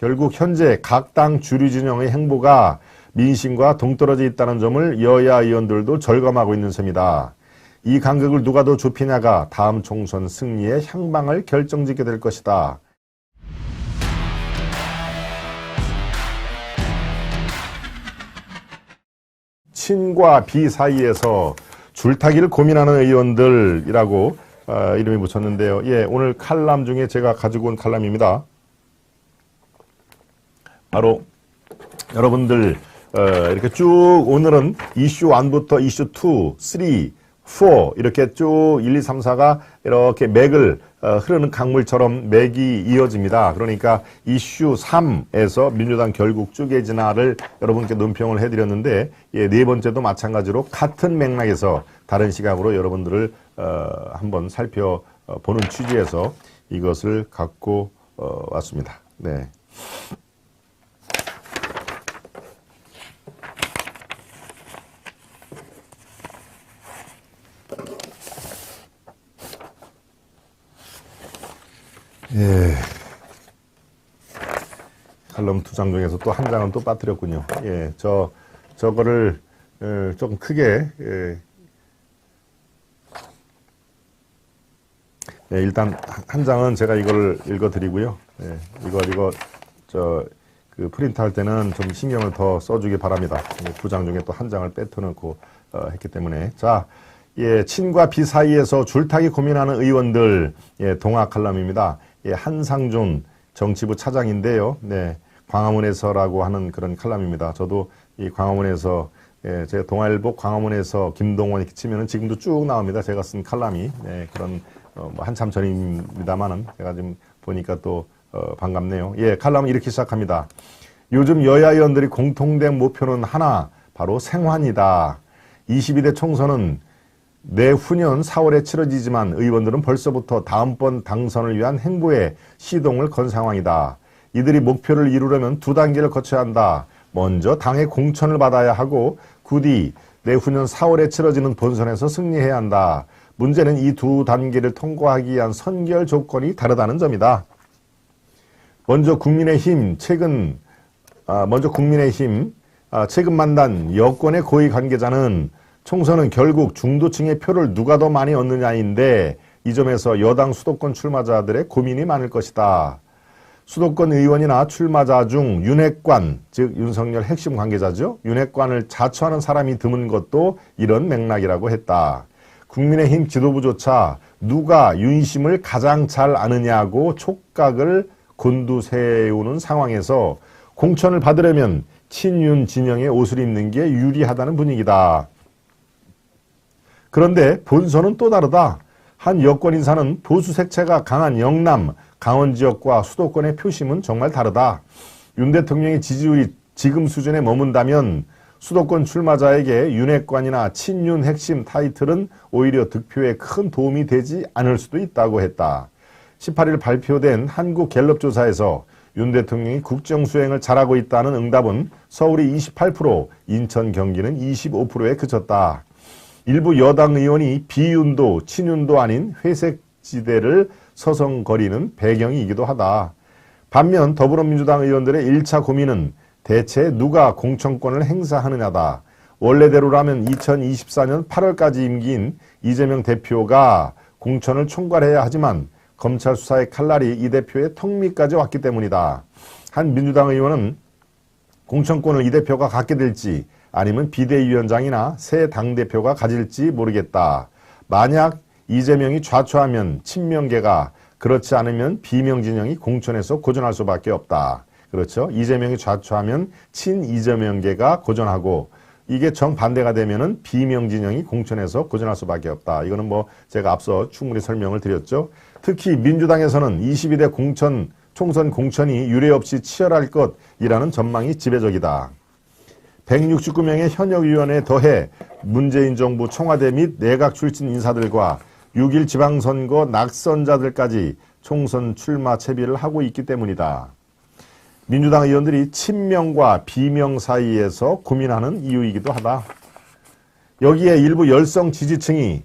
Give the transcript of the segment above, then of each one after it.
결국 현재 각 당 주류 진영의 행보가 민심과 동떨어져 있다는 점을 여야 의원들도 절감하고 있는 셈이다. 이 간극을 누가 더 좁히냐가 다음 총선 승리의 향방을 결정짓게 될 것이다. 친과 비 사이에서 줄타기를 고민하는 의원들이라고 이름이 붙였는데요. 예, 오늘 칼럼 중에 제가 가지고 온 칼럼입니다. 바로 여러분들 이렇게 쭉 오늘은 이슈 1부터 이슈 2, 3, 4 이렇게 쭉 1, 2, 3, 4가 이렇게 맥을 흐르는 강물처럼 맥이 이어집니다. 그러니까 이슈 3에서 민주당 결국 쪼개지나를 여러분께 논평을 해드렸는데 예, 네 번째도 마찬가지로 같은 맥락에서 다른 시각으로 여러분들을 한번 살펴보는 취지에서 이것을 갖고 왔습니다. 네. 예. 칼럼 2장 중에서 또 한 장은 또 빠뜨렸군요. 예. 저거를, 조금 크게, 예, 일단 한 장은 제가 이걸 읽어드리고요. 예. 그 프린트 할 때는 좀 신경을 더 써주기 바랍니다. 2장 중에 또 한 장을 빼놓고, 했기 때문에. 자, 예, 친과 비 사이에서 줄타기 고민하는 의원들, 예, 동화 칼럼입니다. 예, 한상준 정치부 차장인데요. 네, 광화문에서라고 하는 그런 칼럼입니다. 저도 이 광화문에서, 예, 제가 동아일보 광화문에서 김동원 이렇게 치면은 지금도 쭉 나옵니다. 제가 쓴 칼럼이. 네, 그런, 뭐 한참 전입니다만은 제가 지금 보니까 또, 반갑네요. 예, 칼럼은 이렇게 시작합니다. 요즘 여야 의원들이 공통된 목표는 하나, 바로 생환이다. 22대 총선은 내후년 4월에 치러지지만 의원들은 벌써부터 다음번 당선을 위한 행보에 시동을 건 상황이다. 이들이 목표를 이루려면 2단계를 거쳐야 한다. 먼저 당의 공천을 받아야 하고 부디 내후년 4월에 치러지는 본선에서 승리해야 한다. 문제는 이 2단계를 통과하기 위한 선결 조건이 다르다는 점이다. 먼저 국민의힘 최근 만난 여권의 고위 관계자는 총선은 결국 중도층의 표를 누가 더 많이 얻느냐인데 이 점에서 여당 수도권 출마자들의 고민이 많을 것이다. 수도권 의원이나 출마자 중 윤핵관, 즉 윤석열 핵심 관계자죠. 윤핵관을 자처하는 사람이 드문 것도 이런 맥락이라고 했다. 국민의힘 지도부조차 누가 윤심을 가장 잘 아느냐고 촉각을 곤두세우는 상황에서 공천을 받으려면 친윤 진영의 옷을 입는 게 유리하다는 분위기다. 그런데 본선은 또 다르다. 한 여권 인사는 보수 색채가 강한 영남, 강원 지역과 수도권의 표심은 정말 다르다. 윤 대통령의 지지율이 지금 수준에 머문다면 수도권 출마자에게 윤핵관이나 친윤 핵심 타이틀은 오히려 득표에 큰 도움이 되지 않을 수도 있다고 했다. 18일 발표된 한국갤럽 조사에서 윤 대통령이 국정수행을 잘하고 있다는 응답은 서울이 28%, 인천, 경기는 25%에 그쳤다. 일부 여당 의원이 비윤도, 친윤도 아닌 회색지대를 서성거리는 배경이기도 하다. 반면 더불어민주당 의원들의 1차 고민은 대체 누가 공천권을 행사하느냐다. 원래대로라면 2024년 8월까지 임기인 이재명 대표가 공천을 총괄해야 하지만 검찰 수사의 칼날이 이 대표의 턱 밑까지 왔기 때문이다. 한 민주당 의원은 공천권을 이 대표가 갖게 될지 아니면 비대위원장이나 새 당대표가 가질지 모르겠다. 만약 이재명이 좌초하면 친명계가, 그렇지 않으면 비명진영이 공천에서 고전할 수밖에 없다. 그렇죠? 이재명이 좌초하면 친이재명계가 고전하고 이게 정반대가 되면은 비명진영이 공천에서 고전할 수밖에 없다. 이거는 뭐 제가 앞서 충분히 설명을 드렸죠. 특히 민주당에서는 22대 총선 공천이 유례 없이 치열할 것이라는 전망이 지배적이다. 169명의 현역위원회에 더해 문재인 정부 청와대 및 내각 출신 인사들과 6.1 지방선거 낙선자들까지 총선 출마 채비를 하고 있기 때문이다. 민주당 의원들이 친명과 비명 사이에서 고민하는 이유이기도 하다. 여기에 일부 열성 지지층이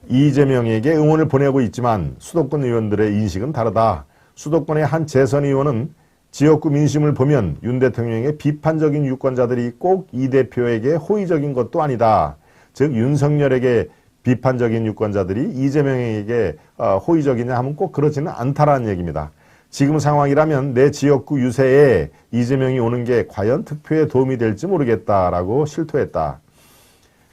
이재명에게 응원을 보내고 있지만 수도권 의원들의 인식은 다르다. 수도권의 한 재선 의원은 지역구 민심을 보면 윤 대통령의 비판적인 유권자들이 꼭 이 대표에게 호의적인 것도 아니다. 즉 윤석열에게 비판적인 유권자들이 이재명에게 호의적이냐 하면 꼭 그렇지는 않다라는 얘기입니다. 지금 상황이라면 내 지역구 유세에 이재명이 오는 게 과연 득표에 도움이 될지 모르겠다라고 실토했다.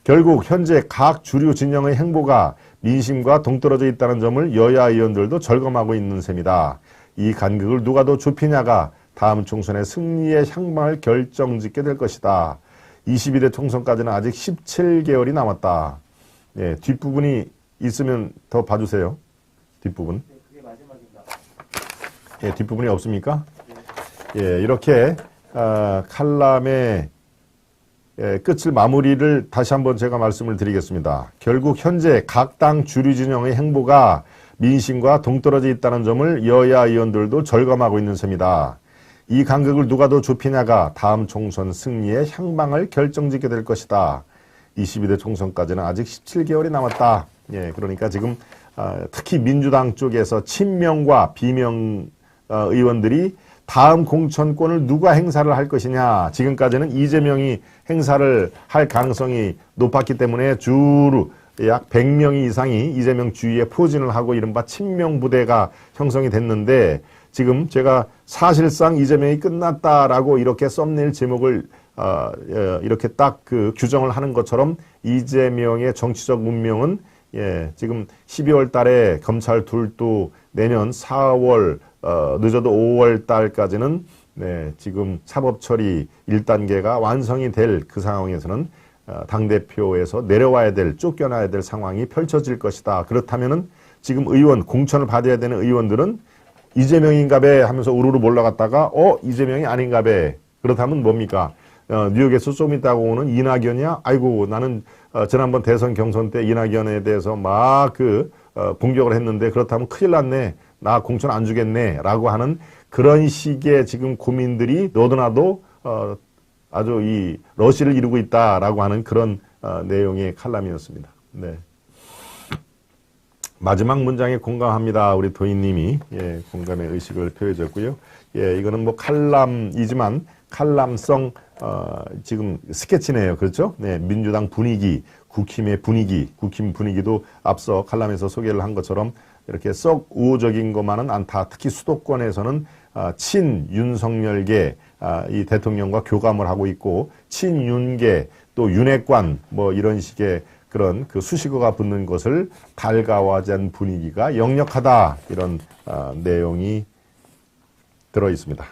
결국 현재 각 주류 진영의 행보가 민심과 동떨어져 있다는 점을 여야 의원들도 절감하고 있는 셈이다. 이 간극을 누가 더 좁히냐가 다음 총선의 승리의 향방을 결정짓게 될 것이다. 22대 총선까지는 아직 17개월이 남았다. 예, 뒷부분이 있으면 더 봐주세요. 뒷부분. 네, 그게 마지막입니다. 예, 뒷부분이 없습니까? 예, 이렇게 칼럼의 끝을 마무리를 다시 한번 제가 말씀을 드리겠습니다. 결국 현재 각 당 주류 진영의 행보가 민심과 동떨어져 있다는 점을 여야 의원들도 절감하고 있는 셈이다. 이 간극을 누가 더 좁히냐가 다음 총선 승리의 향방을 결정짓게 될 것이다. 22대 총선까지는 아직 17개월이 남았다. 예, 그러니까 지금 특히 민주당 쪽에서 친명과 비명 의원들이 다음 공천권을 누가 행사를 할 것이냐. 지금까지는 이재명이 행사를 할 가능성이 높았기 때문에 주로 약 100명 이상이 이재명 주위에 포진을 하고 이른바 친명 부대가 형성이 됐는데 지금 제가 사실상 이재명이 끝났다라고 이렇게 썸네일 제목을 이렇게 딱 그 규정을 하는 것처럼 이재명의 정치적 운명은 지금 12월 달에 검찰 둘도 내년 4월 늦어도 5월 달까지는 지금 사법 처리 1단계가 완성이 될 그 상황에서는 당대표에서 내려와야 될, 쫓겨나야 될 상황이 펼쳐질 것이다. 그렇다면은 지금 의원, 공천을 받아야 되는 의원들은 이재명인가배 하면서 우르르 몰려갔다가 이재명이 아닌가배. 그렇다면 뭡니까? 뉴욕에서 좀 있다가 오는 이낙연이야? 아이고 나는 지난번 대선 경선 때 이낙연에 대해서 막 공격을 했는데 그렇다면 큰일 났네. 나 공천 안 주겠네. 라고 하는 그런 식의 지금 고민들이 너도나도 아주 이 러시를 이루고 있다라고 하는 그런 내용의 칼럼이었습니다. 네. 마지막 문장에 공감합니다. 우리 도인님이 공감의 의식을 표해줬고요. 이거는 뭐 칼럼이지만 칼럼성 지금 스케치네요. 그렇죠? 네, 민주당 분위기, 국힘의 분위기, 국힘 분위기도 앞서 칼럼에서 소개를 한 것처럼 이렇게 썩 우호적인 것만은 않다. 특히 수도권에서는 친윤석열계 이 대통령과 교감을 하고 있고 친윤계 또 윤핵관 뭐 이런 식의 그런 그 수식어가 붙는 것을 달가워진 분위기가 역력하다. 이런 내용이 들어 있습니다.